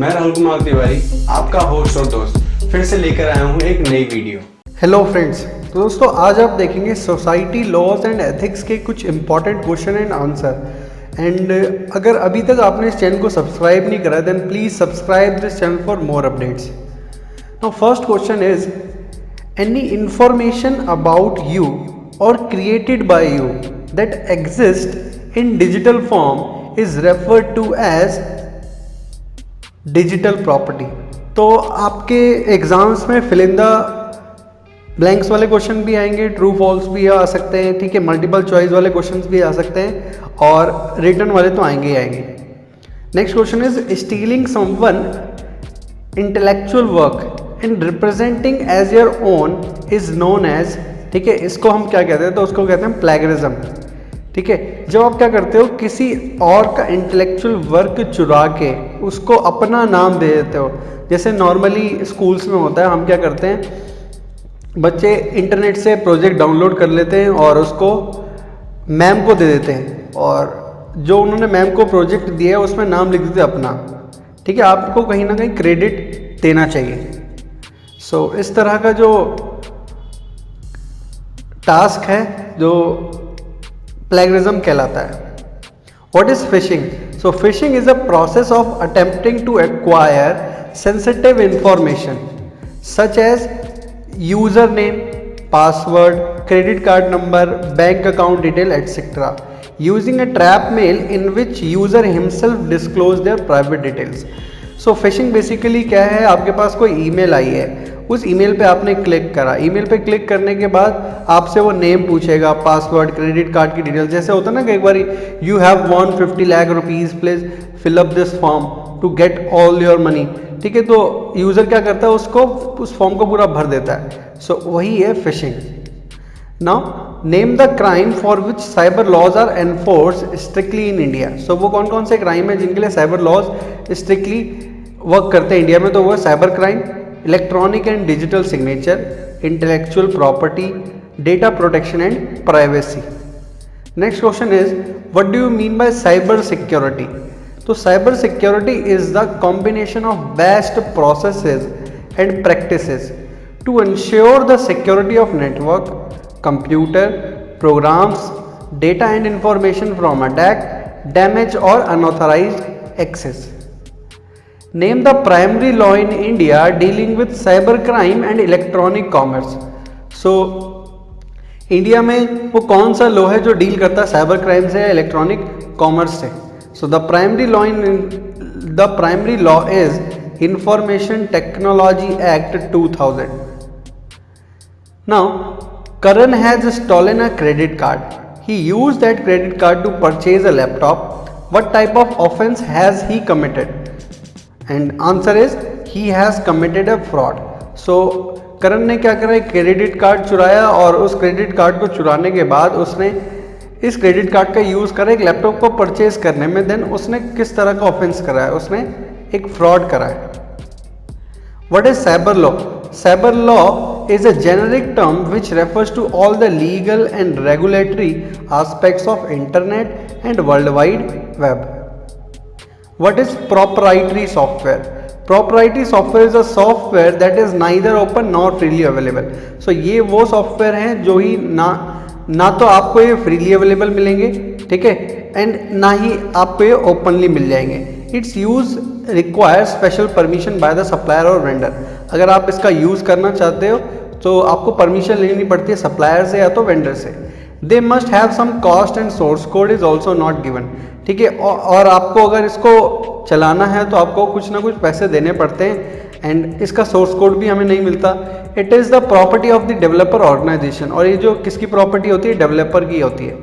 मैं राहुल कुमार तिवारी, आपका होस्ट और दोस्त, फिर से लेकर आया हूँ एक नई वीडियो। हेलो फ्रेंड्स, तो दोस्तों आज आप देखेंगे सोसाइटी लॉज एंड एथिक्स के कुछ important question and answer. And अगर अभी तक आपने इस चैनल को सब्सक्राइब नहीं करा then please subscribe this channel for more updates. Now first question is any information about you or created by you that exist in digital form is referred to as digital property. तो आपके exams में fill in the blanks वाले question भी आएंगे, true false भी आ सकते हैं, ठीक है, मल्टीपल चॉइस वाले क्वेश्चंस भी आ सकते हैं और रिटर्न वाले तो आएंगे ही आएंगे। Next question is stealing someone intellectual work and representing as your own is known as, ठीक है, इसको हम क्या कहते हैं, तो उसको कहते हैं प्लेगरिज्म। ठीक है, जब आप क्या करते हो किसी और का इंटेलेक्चुअल वर्क चुरा के उसको अपना नाम दे देते हो, जैसे नॉर्मली स्कूल्स में होता है, हम क्या करते हैं बच्चे इंटरनेट से प्रोजेक्ट डाउनलोड कर लेते हैं और उसको मैम को दे देते हैं और जो उन्होंने मैम को प्रोजेक्ट दिया है उसमें नाम लिख देते हैं अपना। ठीक है, आपको कहीं ना कहीं क्रेडिट देना चाहिए। सो इस तरह का जो टास्क है जो प्लेगरिज्म कहलाता है। What is phishing? So phishing is a process of attempting to acquire sensitive information such as username, password, credit card number, bank account detail, etc. using a trap mail in which user himself disclose their private details. So phishing basically क्या है, आपके पास कोई email आई है, उस email पे आपने click करा, email पे क्लिक करने के बाद आपसे वो नेम पूछेगा, पासवर्ड, क्रेडिट कार्ड की डिटेल, जैसे होता है ना कि एक बार you have won 50 lakh rupees, please fill up this form to get all your money. ठीक है, तो यूजर क्या करता है, उसको उस फॉर्म को पूरा भर देता है। सो वही है phishing. Now name the crime for which cyber laws are enforce strictly in India. So वो कौन कौन से क्राइम है जिनके लिए साइबर लॉज स्ट्रिक्टली वर्क करते हैं इंडिया में, तो वो cyber crime, electronic and digital signature, intellectual property, data protection and privacy. Next question is what do you mean by cyber security? तो cyber security is the combination of best processes and practices to ensure the security of network, computer, programs, data and information from attack, damage or unauthorised access. Name the primary law in India dealing with cyber crime and electronic commerce. So India में वो कौन सा law है जो deal करता है cyber crime से या इलेक्ट्रॉनिक कॉमर्स से? So the primary law is information technology act 2000. Now Karan has stolen a credit card. He used that credit card to purchase a laptop. What type of offense has he committed? And answer is he has committed a fraud. So Karan ने क्या करा, credit card चुराया और उस credit card को चुराने के बाद उसने इस क्रेडिट कार्ड का यूज करा एक लैपटॉप को परचेज करने में। देन उसने किस तरह का ऑफेंस करा है, उसने एक फ्रॉड करा है। What is cyber law? Cyber law is a generic term which refers to all the legal and regulatory aspects of internet and world wide web. What is proprietary software? Proprietary software is a software that is neither open nor freely available. So ये वो software हैं जो ही ना तो आपको ये freely available मिलेंगे, ठीक है, एंड ना ही आपको ये ओपनली मिल जाएंगे। It's use require special permission by the supplier और वेंडर। अगर आप इसका यूज करना चाहते हो तो आपको परमिशन लेनी पड़ती है सप्लायर से या तो वेंडर से। They must have some cost and source code is also not given. ठीक है, और आपको अगर इसको चलाना है तो आपको कुछ ना कुछ पैसे देने पड़ते हैं एंड इसका सोर्स कोड भी हमें नहीं मिलता। It is the property of the developer organisation, और ये जो किसकी प्रॉपर्टी होती है, डेवलपर की होती है।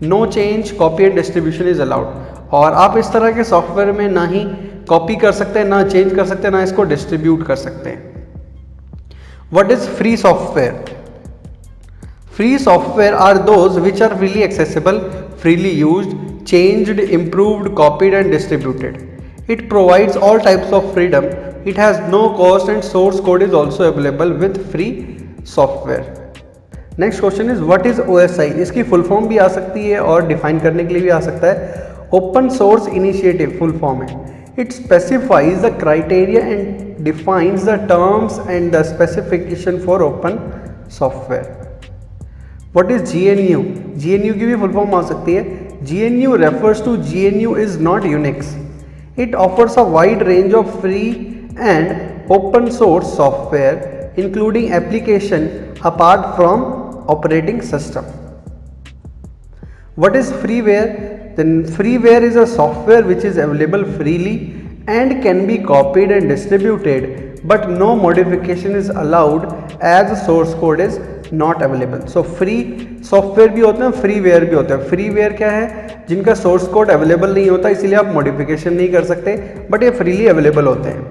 No change, copy and distribution is allowed. और आप इस तरह के सॉफ्टवेयर में ना ही कॉपी कर सकते हैं, ना चेंज कर सकते हैं, ना इसको डिस्ट्रीब्यूट कर सकते हैं। What is free software? Free software are those which are freely accessible, freely used, changed, improved, copied and distributed. It provides all types of freedom. It has no cost and source code is also available with free software. Next question is what is OSI? इसकी full form भी आ सकती है और define करने के लिए भी आ सकता है। Open source initiative full form है। It specifies the criteria and defines the terms and the specification for open software. What is GNU? GNU की भी फुल फॉर्म आ सकती है. GNU refers to GNU is not Unix. It offers a wide range of free and open source software, including application apart from operating system. What is freeware? Then freeware is a software which is available freely and can be copied and distributed, but no modification is allowed as source code is not available. So free software भी होते हैं, freeware भी होते हैं. freeware क्या है? जिनका source code available नहीं होता, इसीलिए आप modification नहीं कर सकते, but ये freely available होते हैं.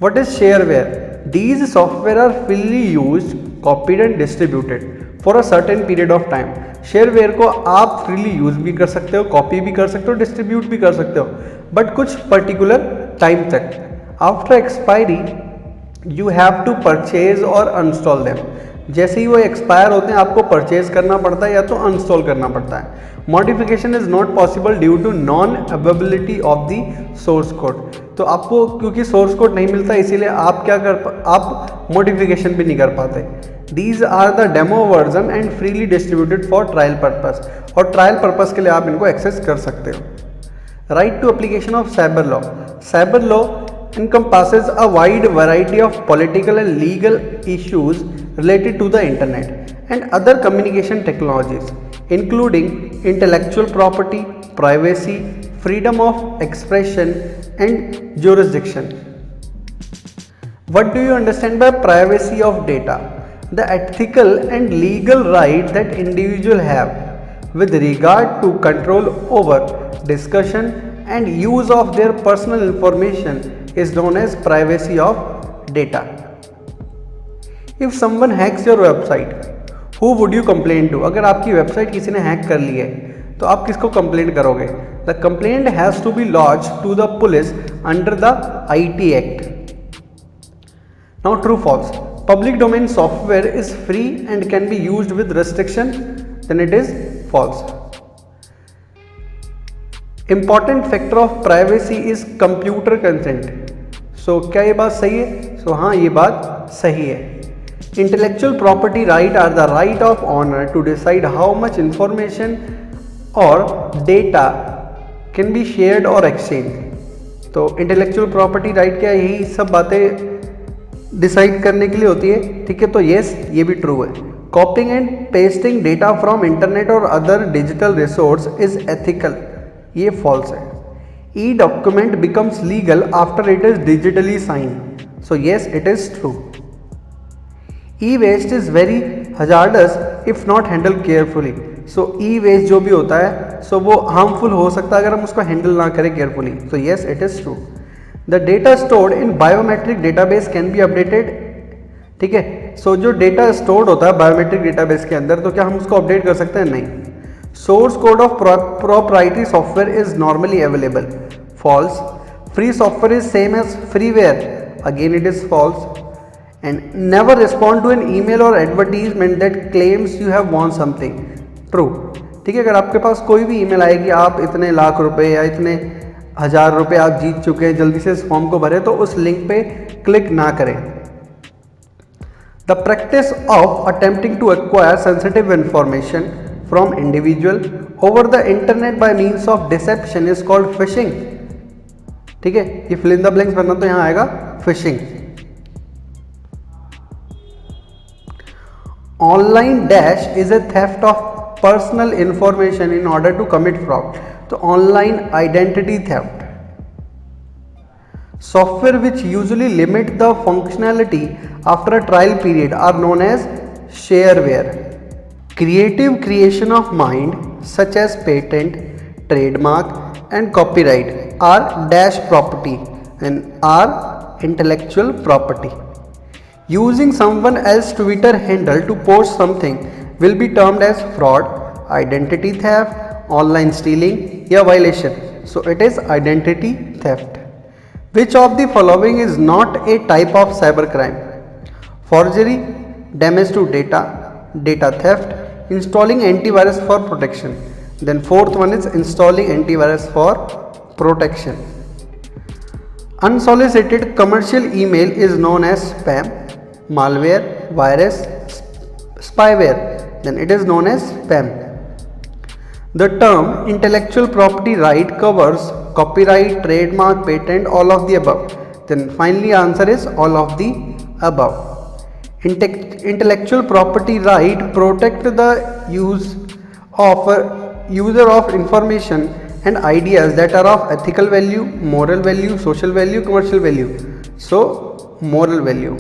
What is shareware? These software are freely used, copied and distributed for a certain period of time. Shareware को आप फ्रीली यूज भी कर सकते हो, कॉपी भी कर सकते हो, डिस्ट्रीब्यूट भी कर सकते हो, बट कुछ पर्टिकुलर टाइम तक. After expiry you have to purchase और अनस्टॉल देम. जैसे ही वो एक्सपायर होते हैं आपको परचेज करना पड़ता है या तो अनस्टॉल करना पड़ता है. Modification is not possible due to non availability of the source code. तो आपको क्योंकि सोर्स कोड नहीं मिलता इसीलिए आप मॉडिफिकेशन भी नहीं कर पाते. These are the demo version and freely distributed for trial purpose. और ट्रायल पर्पस के लिए आप इनको एक्सेस कर सकते हो. Right to application of cyber law. Cyber law encompasses a wide variety of political and legal issues related to the internet and other communication technologies, including intellectual property, privacy, freedom of expression, and jurisdiction. What do you understand by privacy of data? The ethical and legal right that individuals have with regard to control over discussion and use of their personal information is known as privacy of data. If someone hacks your website, who would you complain to? अगर आपकी website किसी ने hack कर ली है तो आप किसको complaint करोगे? The complaint has to be lodged to the police under the IT Act. Now true false. Public domain software is free and can be used with restriction, then it is false. Important factor of privacy is computer consent. So क्या ये बात सही है? So हाँ ये बात सही है. Intellectual property right are the right of owner to decide how much information or data can be shared or exchanged. तो intellectual property right क्या है? यही सब बातें डिसाइड करने के लिए होती है. ठीक है, तो यस ये भी ट्रू है. Copying and pasting data from internet और other digital resource is ethical. ये फॉल्स है. E document becomes legal after it is digitally sign. So yes it is true. E waste is very hazardous if not handle carefully. So e waste जो भी होता है सो वो harmful हो सकता है अगर हम उसको हैंडल ना करें carefully. So yes it is true. The data stored in biometric database can be updated. ठीक है, सो जो डेटा स्टोर्ड होता है बायोमेट्रिक डेटाबेस के अंदर तो क्या हम उसको अपडेट कर सकते हैं? नहीं. Source code of proprietary software is normally available. False. Free software is same as freeware. Again it is false. And never respond to an email और advertisement that claims you have won something. True. ठीक है, अगर आपके पास कोई भी email आएगी आप इतने लाख रुपए या इतने हजार रुपए आप जीत चुके हैं, जल्दी से इस फॉर्म को भरें, तो उस लिंक पे क्लिक ना करें. The practice of attempting to acquire sensitive information from individual over the internet by means of deception is called phishing. ठीक है, ये फिल इन द ब्लैंक्स भरना तो यहां आएगा phishing. Online dash is a theft of personal information in order to commit fraud. तो online identity theft. Software which usually limit the functionality after a trial period are known as shareware. Creative creation of mind such as patent, trademark and copyright are dash property and are intellectual property. Using someone else's Twitter handle to post something will be termed as fraud, identity theft, online stealing या violation. So it is identity theft. Which of the following is not a type of cybercrime? Forgery, damage to data, data theft, installing antivirus for protection. Then fourth one is installing antivirus for protection. Unsolicited commercial email is known as spam, malware, virus, spyware. Then it is known as spam. The term intellectual property right covers copyright, trademark, patent, all of the above. Then finally answer is all of the above. Intellectual property right protect the user of information and ideas that are of ethical value, moral value, social value, commercial value. So moral value.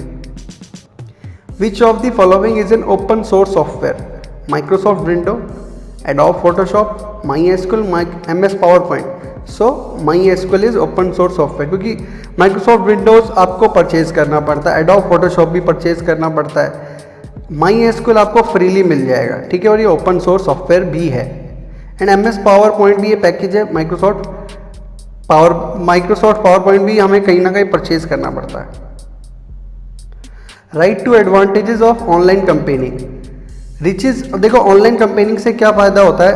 Which of the following is an open source software? Microsoft Windows, Adobe Photoshop, MySQL, MS PowerPoint. So MySQL is open source software, क्योंकि Microsoft Windows आपको purchase करना पड़ता है, Adobe Photoshop भी purchase करना पड़ता है, MySQL आपको फ्रीली मिल जाएगा, ठीक है, और ये ओपन सोर्स सॉफ्टवेयर भी है. एंड MS PowerPoint भी ये पैकेज है, माइक्रोसॉफ्ट PowerPoint भी हमें कहीं ना कहीं परचेज करना पड़ता है. Right to advantages of online campaigning. Reaches, देखो ऑनलाइन कंपेनिंग से क्या फ़ायदा होता है,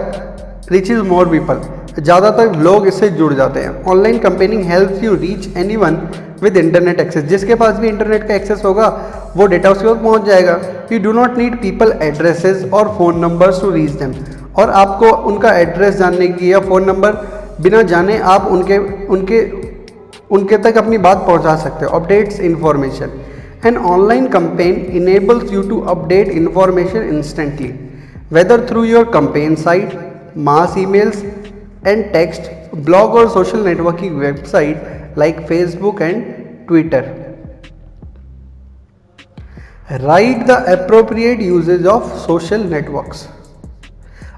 रिचेज मोर पीपल, ज़्यादातर लोग इससे जुड़ जाते हैं. Online campaigning helps you reach anyone with internet access. जिसके पास भी इंटरनेट का एक्सेस होगा वो डेटा उसके पास पहुंच जाएगा. You do not need people addresses और phone numbers to reach them. और आपको उनका एड्रेस जानने की या फ़ोन नंबर बिना जाने आप उनके तक अपनी बात पहुंचा सकते हो. Updates information. An online campaign enables you to update information instantly, whether through your campaign site, mass emails and text, blog or social networking website like Facebook and Twitter. Write the appropriate usage of social networks.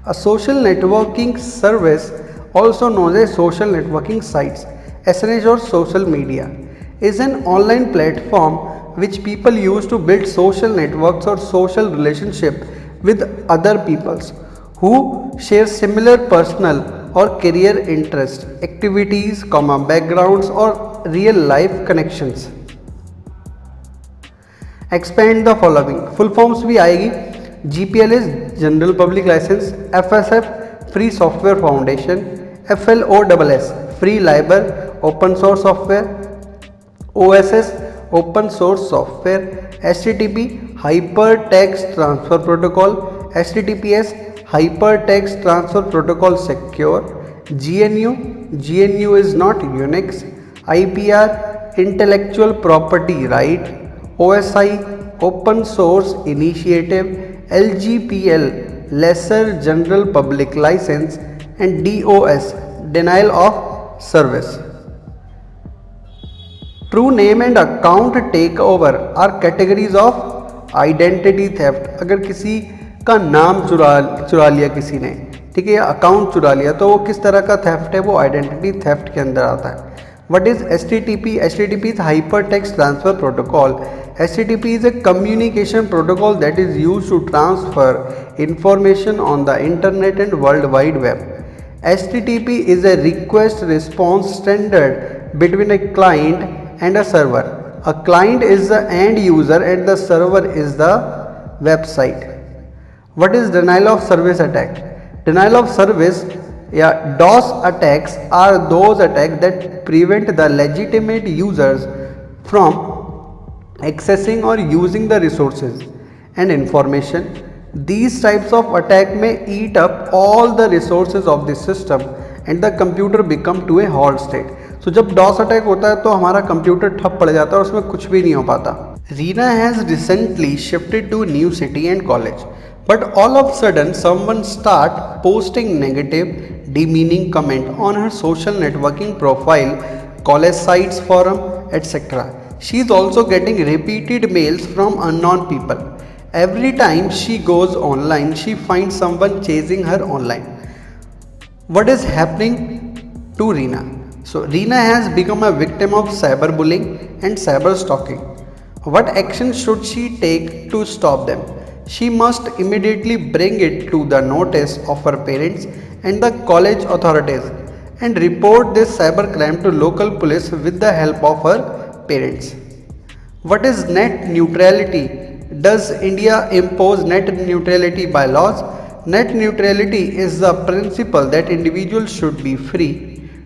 A social networking service, also known as social networking sites, SNS or social media, is an online platform which people use to build social networks or social relationship with other peoples who share similar personal or career interests, activities, backgrounds or real life connections. Expand the following. Full forms भी आएगी. GPL is General Public License, FSF Free Software Foundation, FLOSS Free Library Open Source Software, OSS Open Source Software, HTTP Hypertext Transfer Protocol, HTTPS Hypertext Transfer Protocol Secure, GNU is not Unix, IPR Intellectual Property Right, OSI Open Source Initiative, LGPL Lesser General Public License, and DOS Denial of Service. True name and account takeover are categories of identity theft. अगर किसी का नाम चुरा लिया किसी ने, ठीक है, या अकाउंट चुरा लिया, तो वो किस तरह का थेफ्ट है, वो आइडेंटिटी थेफ्ट के अंदर आता है. What is HTTP? HTTP is Hypertext Transfer Protocol. HTTP is a communication protocol that is used to transfer information on the internet and World Wide Web. HTTP is a request response standard between a client and a server. A client is the end user and the server is the website. What is denial of service attack? Denial of service, DOS attacks are those attacks that prevent the legitimate users from accessing or using the resources and information. These types of attack may eat up all the resources of the system and the computer become to a halt state. तो जब DOS attack होता है तो हमारा computer ठप पड़ जाता है और उसमें कुछ भी नहीं हो पाता. Reena has recently shifted to new city and college, but all of sudden someone start posting negative demeaning comment on her social networking profile, college sites, forum, etc. She is also getting repeated mails from unknown people. Every time she goes online, she finds someone chasing her online. What is happening to Reena? So Reena has become a victim of cyberbullying and cyber stalking. What action should she take to stop them? She must immediately bring it to the notice of her parents and the college authorities and report this cybercrime to local police with the help of her parents. What is net neutrality? Does India impose net neutrality by laws? Net neutrality is the principle that individuals should be free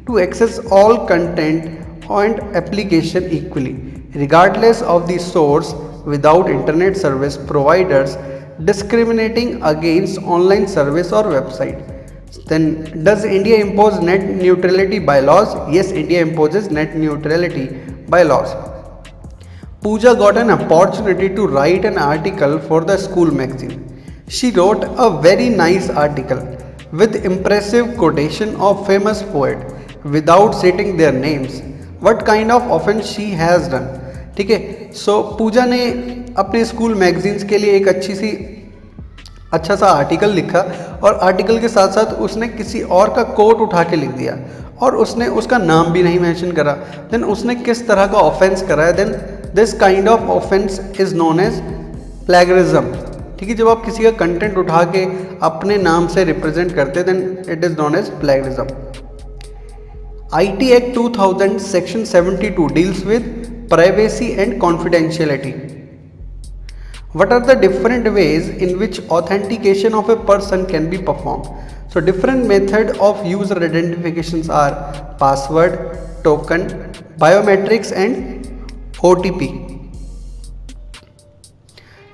to access all content and application equally, regardless of the source, without internet service providers discriminating against online service or website. Then, does India impose net neutrality by laws? Yes, India imposes net neutrality by laws. Pooja got an opportunity to write an article for the school magazine. She wrote a very nice article with impressive quotation of famous poet without stating their names. What kind of offense she has done? ठीक है, सो पूजा ने अपने school magazines के लिए एक अच्छा सा article लिखा और आर्टिकल के साथ साथ उसने किसी और का कोट उठा के लिख दिया और उसने उसका नाम भी नहीं मेंशन करा. देन उसने किस तरह का ऑफेंस करा है? Then this kind of offence is known as plagiarism. ठीक है, जब आप किसी का कंटेंट उठा के अपने नाम से रिप्रेजेंट करते then it is known as plagiarism. IT Act 2000 Section 72 deals with privacy and confidentiality. What are the different ways in which authentication of a person can be performed? So different method of user identifications are password, token, biometrics and OTP.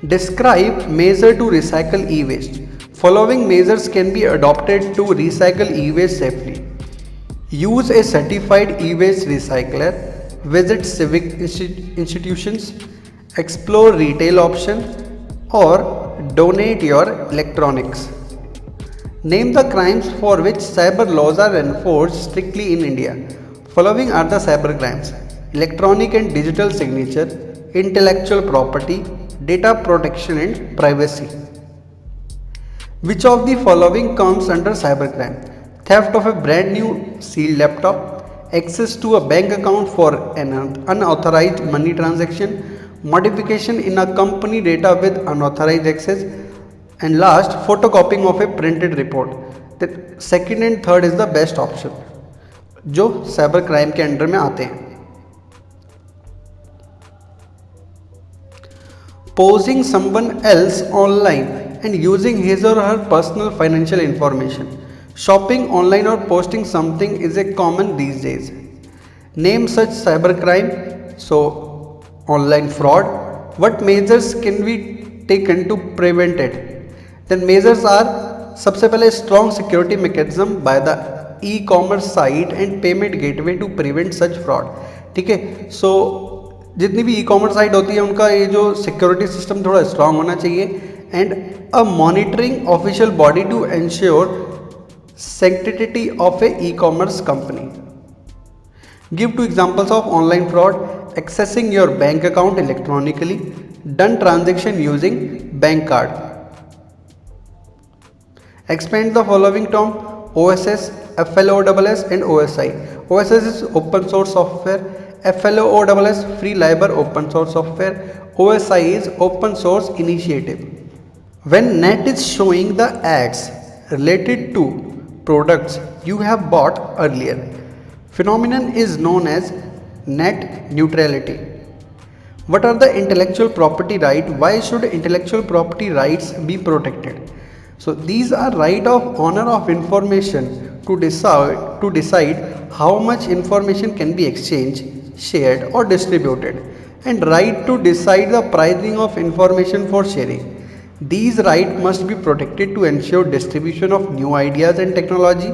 Describe measure to recycle e-waste. Following measures can be adopted to recycle e-waste safely. Use a certified e-waste recycler, visit civic institutions, explore retail options, or donate your electronics. Name the crimes for which cyber laws are enforced strictly in India. Following are the cyber crimes: electronic and digital signature, intellectual property, data protection and privacy. Which of the following comes under cybercrime? Theft of a brand new sealed laptop, access to a bank account for an unauthorized money transaction, modification in a company data with unauthorized access, and last, photocopying of a printed report. The second and third is the best option जो cyber crime के under में आते हैं. Posing someone else online and using his or her personal financial information. Shopping online or posting something is a common these days. Name such cybercrime. So, online fraud. What measures can be taken to prevent it? Then measures are सबसे पहले strong security mechanism by the e-commerce site and payment gateway to prevent such fraud. ठीक है, so जितनी भी e-commerce site होती है उनका ये जो सिक्योरिटी सिस्टम थोड़ा स्ट्रांग होना चाहिए and a monitoring official body to ensure sanctity of a e-commerce company. Give two examples of online fraud: accessing your bank account electronically, done transaction using bank card. Expand the following term: OSS, FLOSS and OSI. OSS is open source software, FLOSS free library open source software, OSI is open source initiative. When net is showing the ads related to products you have bought earlier, phenomenon is known as net neutrality. What are the intellectual property rights? Why should intellectual property rights be protected? So these are right of honor of information to decide how much information can be exchanged, shared or distributed, and right to decide the pricing of information for sharing. These rights must be protected to ensure distribution of new ideas and technology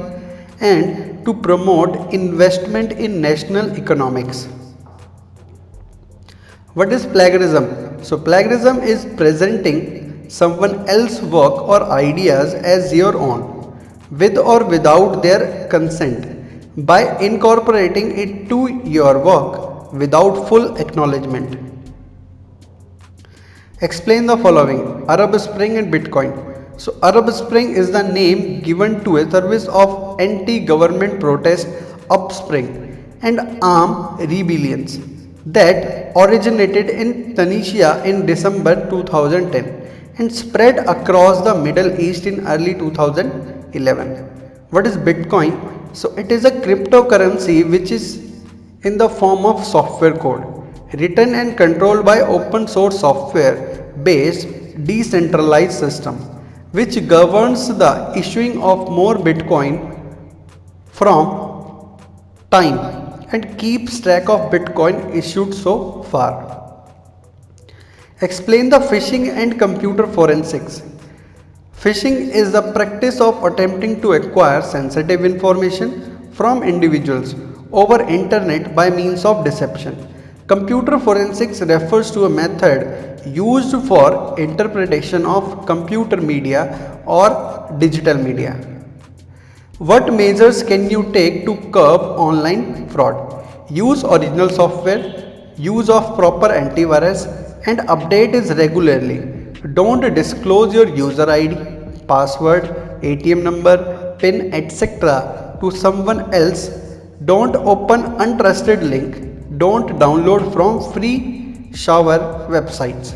and to promote investment in national economics. What is plagiarism? So plagiarism is presenting someone else's work or ideas as your own with or without their consent by incorporating it to your work without full acknowledgement. Explain the following: Arab Spring and Bitcoin. So Arab Spring is the name given to a service of anti-government protest upspring and armed rebellions that originated in Tunisia in December 2010 and spread across the Middle East in early 2011. What is Bitcoin? So it is a cryptocurrency which is in the form of software code written and controlled by open source software based decentralized system which governs the issuing of more Bitcoin from time and keeps track of Bitcoin issued so far. Explain the phishing and computer forensics. Phishing is the practice of attempting to acquire sensitive information from individuals over internet by means of deception. Computer forensics refers to a method used for interpretation of computer media or digital media. What measures can you take to curb online fraud? Use original software, use of proper antivirus, and update it regularly. Don't disclose your user ID, password, ATM number, PIN, etc. to someone else. Don't open untrusted link. Don't download from free shower websites.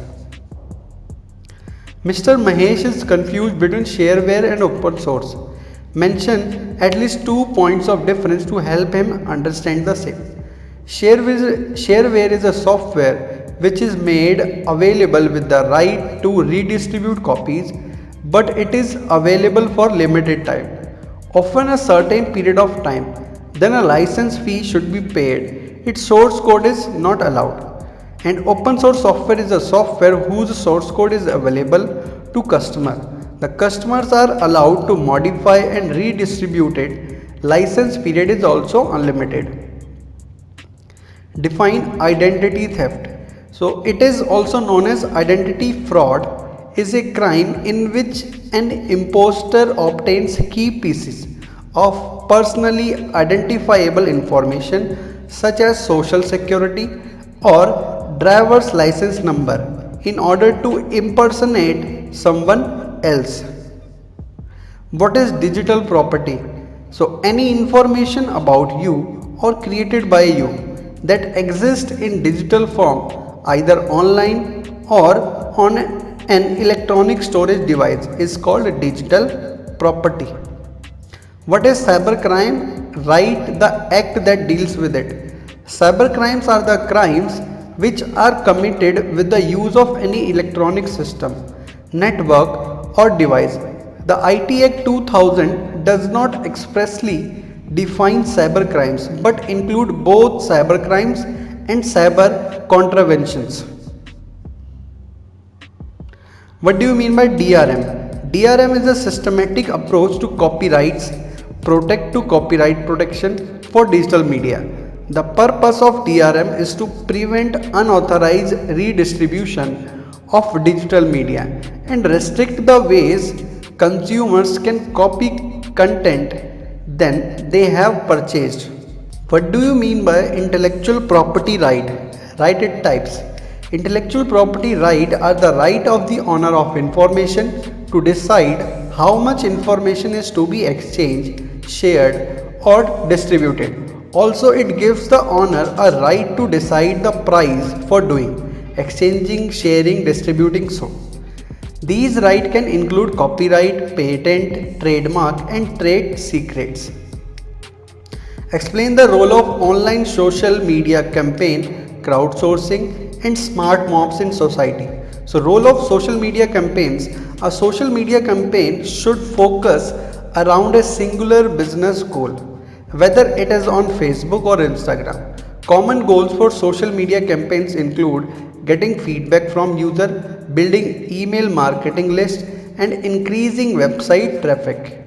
Mr. Mahesh is confused between shareware and open source. Mention at least 2 points of difference to help him understand the same. Shareware is a software which is made available with the right to redistribute copies, but it is available for limited time, often a certain period of time. Then a license fee should be paid. Its source code is not allowed. And open source software is a software whose source code is available to customer. The customers are allowed to modify and redistribute it. License period is also unlimited. Define identity theft. So it is also known as identity fraud, is a crime in which an imposter obtains key pieces of personally identifiable information such as social security or driver's license number in order to impersonate someone else. What is digital property? So any information about you or created by you that exists in digital form either online or on an electronic storage device is called digital property. What is cybercrime? Right, the act that deals with it. Cybercrimes are the crimes which are committed with the use of any electronic system, network or device. The IT Act 2000 does not expressly define cybercrimes but include both cybercrimes and cyber contraventions. What do you mean by DRM? DRM is a systematic approach to copyrights, copyright protection for digital media. The purpose of DRM is to prevent unauthorized redistribution of digital media and restrict the ways consumers can copy content then they have purchased. What do you mean by intellectual property right? Write it types. Intellectual property right are the right of the owner of information to decide how much information is to be exchanged, shared or distributed. Also, it gives the owner a right to decide the price for doing, exchanging, sharing, distributing so. These rights can include copyright, patent, trademark and trade secrets. Explain the role of online social media campaign, crowdsourcing and smart mobs in society. So role of social media campaigns. A social media campaign should focus around a singular business goal, whether it is on Facebook or Instagram. Common goals for social media campaigns include getting feedback from user, building email marketing list and increasing website traffic.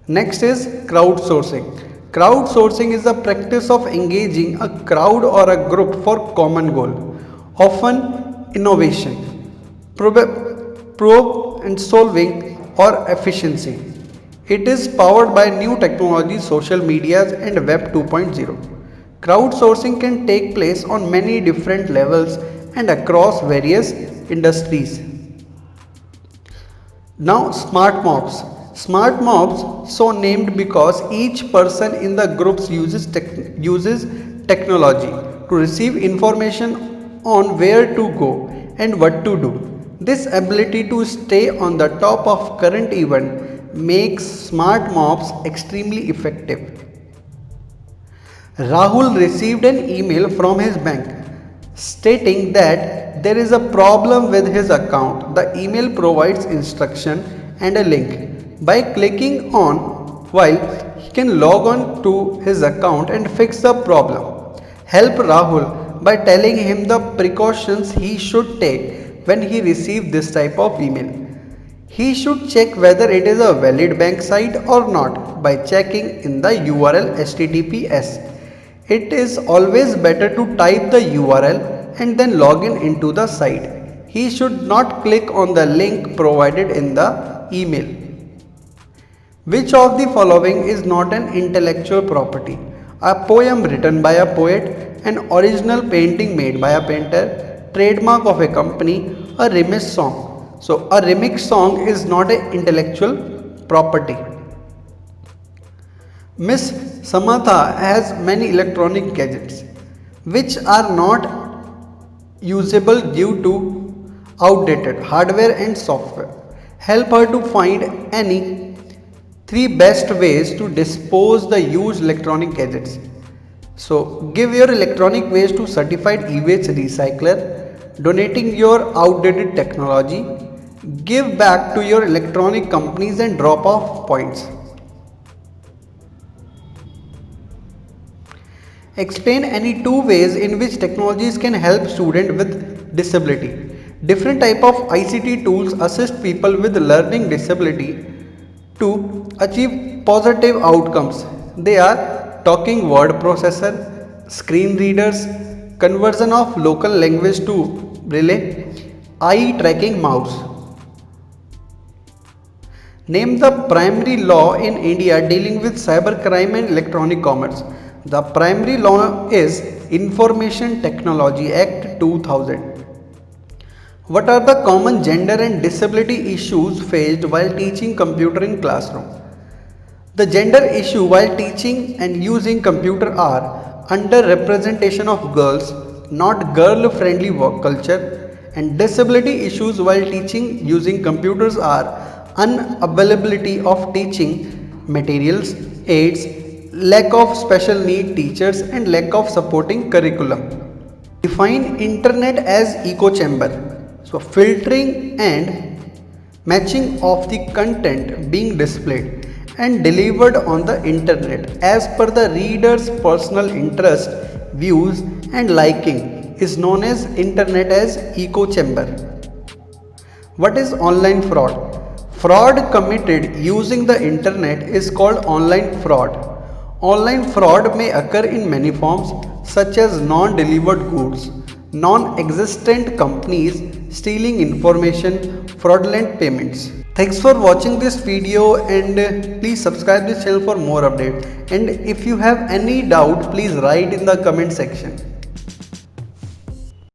Next is crowdsourcing. Crowdsourcing is the practice of engaging a crowd or a group for common goal, often innovation, probe and solving or efficiency. It is powered by new technologies, social medias and Web 2.0. Crowdsourcing can take place on many different levels and across various industries. Now smart mobs. Smart mobs, so named because each person in the groups uses technology to receive information on where to go and what to do. This ability to stay on the top of current event makes smart mobs extremely effective. Rahul received an email from his bank stating that there is a problem with his account. The email provides instruction and a link. By clicking on while he can log on to his account and fix the problem. Help Rahul by telling him the precautions he should take when he receives this type of email. He should check whether it is a valid bank site or not by checking in the URL HTTPS. It is always better to type the URL and then log in into the site. He should not click on the link provided in the email. Which of the following is not an intellectual property? A poem written by a poet, an original painting made by a painter, trademark of a company, a remix song. So a remix song is not an intellectual property. Miss Samatha has many electronic gadgets which are not usable due to outdated hardware and software. Help her to find any three best ways to dispose the used electronic gadgets. So give your electronic waste to certified e-waste recycler, donating your outdated technology, give back to your electronic companies and drop off points. Explain any two ways in which technologies can help students with disability. Different type of ICT tools assist people with learning disability to achieve positive outcomes. They are talking word processor, screen readers, conversion of local language to Braille, eye tracking mouse. Name the primary law in India dealing with cybercrime and electronic commerce. The primary law is Information Technology Act 2000. What are the common gender and disability issues faced while teaching computer in classroom? The gender issue while teaching and using computer are underrepresentation of girls, not girl-friendly work culture, and disability issues while teaching using computers are unavailability of teaching materials, aids, lack of special need teachers, and lack of supporting curriculum. Define internet as echo chamber. So filtering and matching of the content being displayed and delivered on the internet as per the reader's personal interest, views and liking is known as internet as echo chamber. What is online fraud? Fraud committed using the internet is called online fraud. Online fraud may occur in many forms such as non-delivered goods, non-existent companies stealing information, fraudulent payments. Thanks for watching this video and please subscribe this channel for more updates. And if you have any doubt, please write in the comment section.